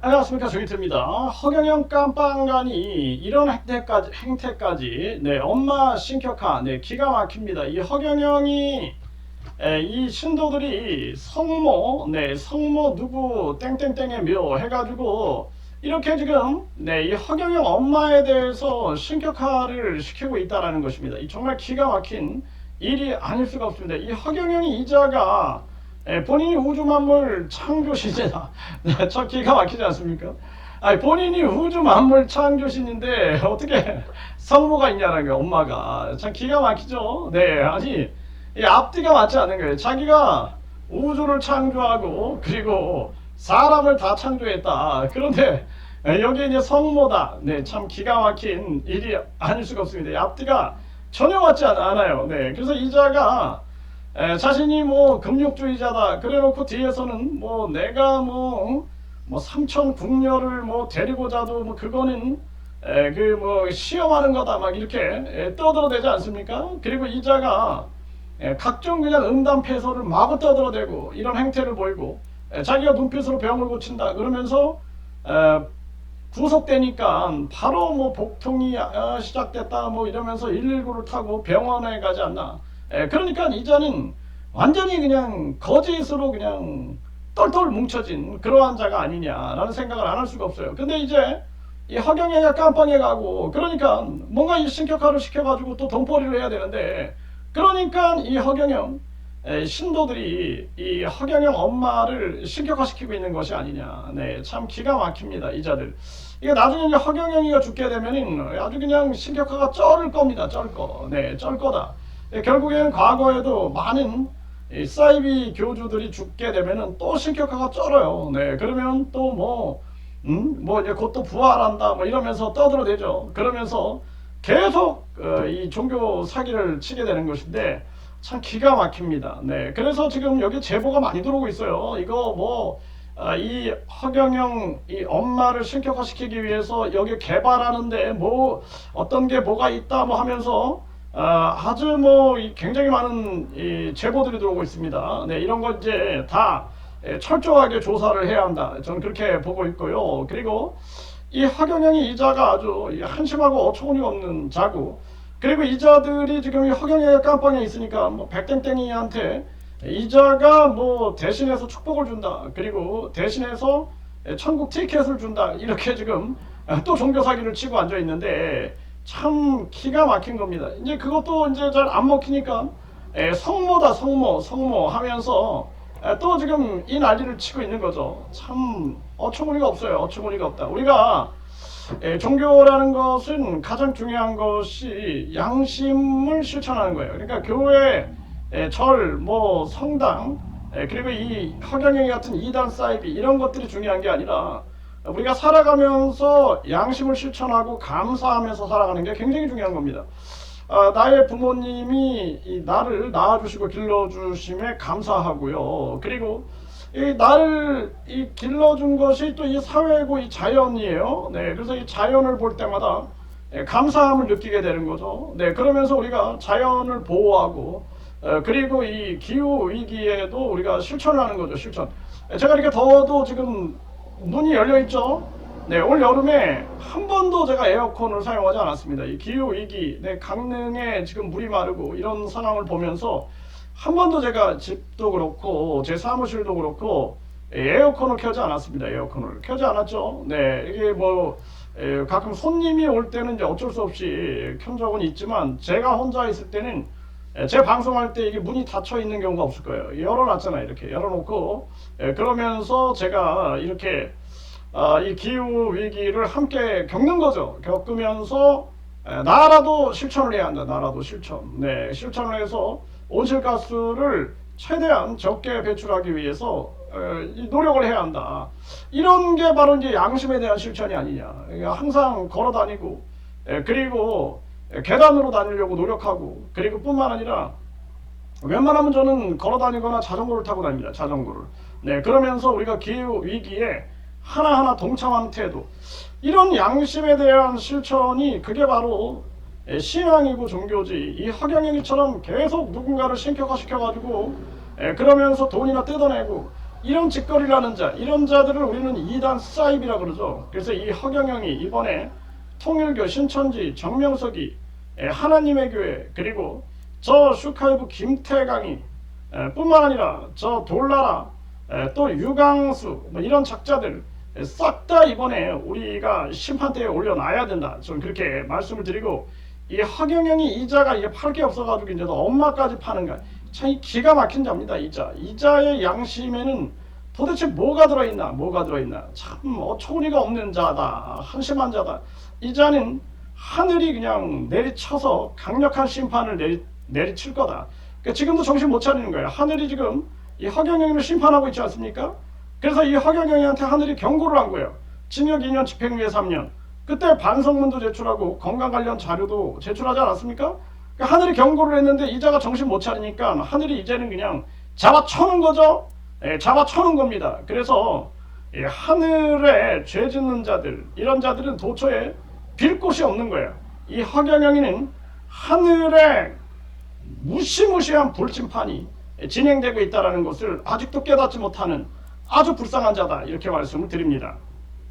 안녕하십니까, 조이트입니다. 허경영 깜빵간이 이런 행태까지 엄마 신격화, 기가 막힙니다. 이 허경영이 이 신도들이 성모 누구 땡땡땡의 묘 해가지고 이렇게 지금 이 허경영 엄마에 대해서 신격화를 시키고 있다라는 것입니다. 이 정말 기가 막힌 일이 아닐 수가 없습니다. 이 허경영이 이자가 본인이 우주만물 창조신이다. 저 기가 막히지 않습니까? 아니, 본인이 우주만물 창조신인데 어떻게 성모가 있냐는 거예요. 엄마가 참 기가 막히죠. 아니, 이 앞뒤가 맞지 않는 거예요. 자기가 우주를 창조하고 그리고 사람을 다 창조했다. 그런데 여기 이제 성모다. 참 기가 막힌 일이 아닐 수가 없습니다. 이 앞뒤가 전혀 맞지 않아요. 그래서 이자가 자신이 금욕주의자다 그래놓고 뒤에서는 내가 삼천 궁녀를 데리고자도 그거는 시험하는 거다 막 이렇게 떠들어대지 않습니까? 그리고 이자가 각종 그냥 음담패소를 마구 떠들어대고 이런 행태를 보이고 자기가 눈빛으로 병을 고친다 그러면서 구속되니까 바로 복통이 시작됐다 이러면서 119를 타고 병원에 가지 않나. 그러니까 이자는 완전히 그냥 거짓으로 그냥 똘똘 뭉쳐진 그러한 자가 아니냐라는 생각을 안 할 수가 없어요. 근데 이제 이 허경영이가 깜빵에 가고 그러니까 뭔가 이 신격화를 시켜가지고 또 돈벌이를 해야 되는데 그러니까 이 허경영 신도들이 이 허경영 엄마를 신격화시키고 있는 것이 아니냐. 참 기가 막힙니다. 이자들. 이게 나중에 이제 허경영이가 죽게 되면은 아주 그냥 신격화가 쩔을 겁니다. 쩔 거다. 결국에는 과거에도 많은 사이비 교주들이 죽게 되면은 또 신격화가 쩔어요. 그러면 또 이제 곧 또 부활한다 이러면서 떠들어대죠. 그러면서 계속 이 종교 사기를 치게 되는 것인데 참 기가 막힙니다. 그래서 지금 여기 제보가 많이 들어오고 있어요. 이거 이 허경영 이 엄마를 신격화시키기 위해서 여기 개발하는데 어떤 게 뭐가 있다 하면서 아주 굉장히 많은 이 제보들이 들어오고 있습니다. 이런 거 이제 다 철저하게 조사를 해야 한다. 저는 그렇게 보고 있고요. 그리고 이 허경영이 이자가 아주 한심하고 어처구니 없는 자고 그리고 이자들이 지금 이 허경영의 깜빵에 있으니까 백땡땡이한테 이자가 대신해서 축복을 준다. 그리고 대신해서 천국 티켓을 준다. 이렇게 지금 또 종교 사기를 치고 앉아 있는데 참 기가 막힌 겁니다. 이제 그것도 이제 잘 안 먹히니까 성모다 성모 하면서 또 지금 이 난리를 치고 있는 거죠. 참 어처구니가 없어요. 어처구니가 없다. 우리가 종교라는 것은 가장 중요한 것이 양심을 실천하는 거예요. 그러니까 교회, 절, 성당, 그리고 이 허경영이 같은 이단 사이비 이런 것들이 중요한 게 아니라 우리가 살아가면서 양심을 실천하고 감사하면서 살아가는 게 굉장히 중요한 겁니다. 나의 부모님이 나를 낳아주시고 길러주심에 감사하고요. 그리고 나를 길러준 것이 또 이 사회고 이 자연이에요. 그래서 이 자연을 볼 때마다 감사함을 느끼게 되는 거죠. 그러면서 우리가 자연을 보호하고 그리고 이 기후 위기에도 우리가 실천을 하는 거죠. 실천. 제가 이렇게 더워도 지금 문이 열려 있죠. 올 여름에 한 번도 제가 에어컨을 사용하지 않았습니다. 이 기후 위기, 강릉에 지금 물이 마르고 이런 상황을 보면서 한 번도 제가 집도 그렇고 제 사무실도 그렇고 에어컨을 켜지 않았습니다. 에어컨을 켜지 않았죠. 이게 가끔 손님이 올 때는 이제 어쩔 수 없이 켠 적은 있지만 제가 혼자 있을 때는 제 방송할 때 이게 문이 닫혀 있는 경우가 없을 거예요. 열어놨잖아요. 이렇게 열어놓고 그러면서 제가 이렇게 이 기후 위기를 함께 겪는 거죠. 겪으면서 나라도 실천을 해야 한다. 나라도 실천. 실천을 해서 온실가스를 최대한 적게 배출하기 위해서 노력을 해야 한다. 이런 게 바로 이제 양심에 대한 실천이 아니냐. 항상 걸어 다니고 그리고 계단으로 다니려고 노력하고 그리고 뿐만 아니라 웬만하면 저는 걸어 다니거나 자전거를 타고 다닙니다. 자전거를. 그러면서 우리가 기후 위기에 하나하나 동참하는 태도, 이런 양심에 대한 실천이 그게 바로 신앙이고 종교지. 이 허경영이처럼 계속 누군가를 신격화시켜가지고 그러면서 돈이나 뜯어내고 이런 짓거리를 하는 자, 이런 자들을 우리는 이단 사입이라 그러죠. 그래서 이 허경영이 이번에 통일교, 신천지, 정명석이, 하나님의 교회, 그리고 저 슈카이브 김태강이 뿐만 아니라 저 돌나라, 또 유강수, 뭐 이런 작자들 싹 다 이번에 우리가 심판대에 올려놔야 된다. 저는 그렇게 말씀을 드리고, 이 허경영이 이자가 이게 팔 게 없어가지고 이제 엄마까지 파는 거야. 참 기가 막힌 자입니다. 이자의 양심에는 도대체 뭐가 들어있나, 참 어처구니가 없는 자다, 한심한 자다. 이자는 하늘이 그냥 내리쳐서 강력한 심판을 내리칠 거다. 그러니까 지금도 정신 못 차리는 거예요. 하늘이 지금 이 허경영을 심판하고 있지 않습니까? 그래서 이 허경영한테 하늘이 경고를 한 거예요. 징역 2년, 집행유예 3년. 그때 반성문도 제출하고 건강 관련 자료도 제출하지 않았습니까? 그러니까 하늘이 경고를 했는데 이자가 정신 못 차리니까 하늘이 이제는 그냥 잡아쳐는 거죠. 잡아쳐는 겁니다. 그래서 하늘에 죄 짓는 자들, 이런 자들은 도처에 빌 곳이 없는 거예요. 이 허경영이는 하늘에 무시무시한 불심판이 진행되고 있다는 것을 아직도 깨닫지 못하는 아주 불쌍한 자다, 이렇게 말씀을 드립니다.